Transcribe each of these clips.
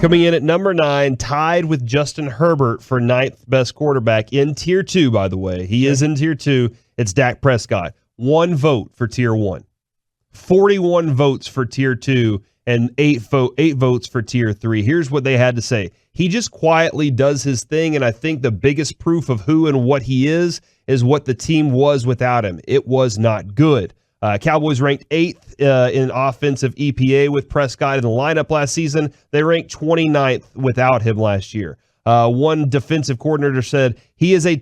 Coming in at number 9, tied with Justin Herbert for 9th best quarterback in Tier 2, by the way. He is in Tier 2. It's Dak Prescott. 1 vote for Tier 1. 41 votes for Tier 2 and 8 votes for Tier 3. Here's what they had to say. He just quietly does his thing, and I think the biggest proof of who and what he is what the team was without him. It was not good. Cowboys ranked 8th in offensive EPA with Prescott in the lineup last season. They ranked 29th without him last year. One defensive coordinator said he is a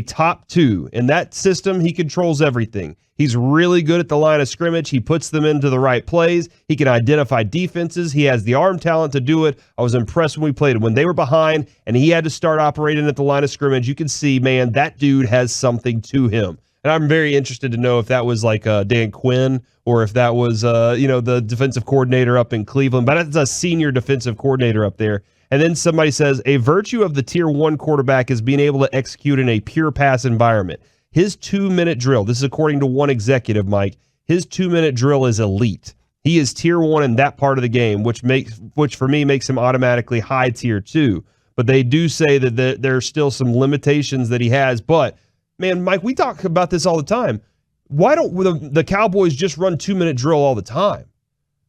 top 2. In that system, he controls everything. He's really good at the line of scrimmage. He puts them into the right plays. He can identify defenses. He has the arm talent to do it. I was impressed when we played him. When they were behind and he had to start operating at the line of scrimmage, you can see, man, that dude has something to him. And I'm very interested to know if that was like Dan Quinn or if that was, the defensive coordinator up in Cleveland. But that's a senior defensive coordinator up there. And then somebody says, a virtue of the Tier 1 quarterback is being able to execute in a pure pass environment. His 2-minute drill, this is according to one executive, Mike, his 2-minute drill is elite. He is Tier 1 in that part of the game, which for me makes him automatically high Tier 2. But they do say that there are still some limitations that he has. But, man, Mike, we talk about this all the time. Why don't the Cowboys just run 2-minute drill all the time?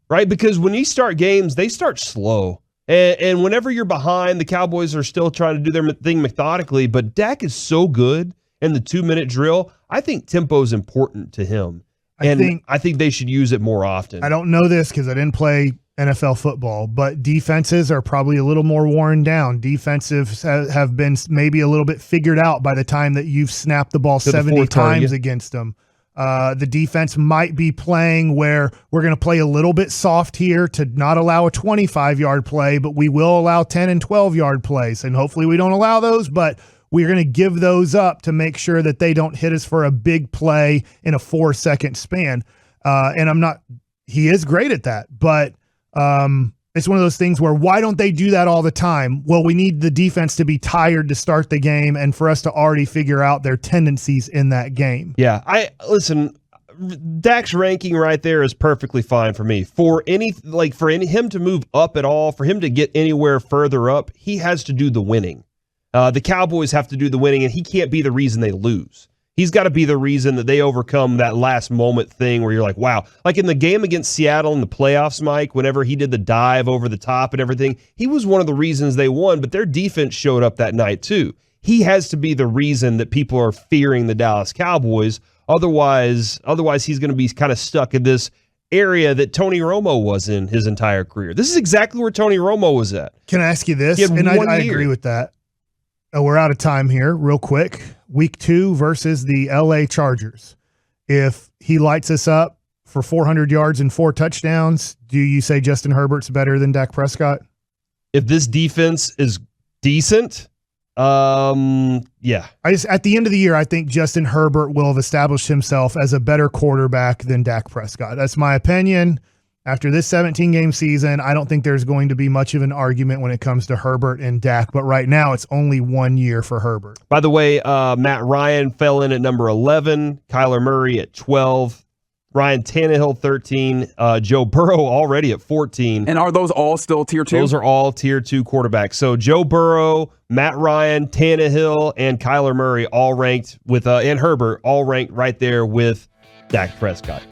Right? Because when you start games, they start slow. And whenever you're behind, the Cowboys are still trying to do their thing methodically. But Dak is so good in the 2-minute drill. I think tempo is important to him. And I think they should use it more often. I don't know this because I didn't play NFL football, but defenses are probably a little more worn down. Defenses have been maybe a little bit figured out by the time that you've snapped the ball 70 times against them. The defense might be playing where we're going to play a little bit soft here to not allow a 25-yard play, but we will allow 10 and 12-yard plays. And hopefully we don't allow those, but we're going to give those up to make sure that they don't hit us for a big play in a 4-second span. And he is great at that, but it's one of those things where why don't they do that all the time? Well, we need the defense to be tired to start the game and for us to already figure out their tendencies in that game. Yeah, listen, Dak's ranking right there is perfectly fine for me. For him to move up at all, for him to get anywhere further up, he has to do the winning. The Cowboys have to do the winning, and he can't be the reason they lose. He's got to be the reason that they overcome that last moment thing where you're like, wow. Like in the game against Seattle in the playoffs, Mike, whenever he did the dive over the top and everything, he was one of the reasons they won, but their defense showed up that night too. He has to be the reason that people are fearing the Dallas Cowboys. Otherwise he's going to be kind of stuck in this area that Tony Romo was in his entire career. This is exactly where Tony Romo was at. Can I ask you this? And I agree with that. We're out of time here real quick. Week 2 versus the LA Chargers. If he lights us up for 400 yards and 4 touchdowns, do you say Justin Herbert's better than Dak Prescott? If this defense is decent, yeah. At the end of the year, I think Justin Herbert will have established himself as a better quarterback than Dak Prescott. That's my opinion. After this 17-game season, I don't think there's going to be much of an argument when it comes to Herbert and Dak, but right now it's only 1 year for Herbert. By the way, Matt Ryan fell in at number 11, Kyler Murray at 12, Ryan Tannehill 13, Joe Burrow already at 14. And are those all still Tier 2? Those are all Tier 2 quarterbacks. So Joe Burrow, Matt Ryan, Tannehill, and Kyler Murray all ranked with, and Herbert all ranked right there with Dak Prescott.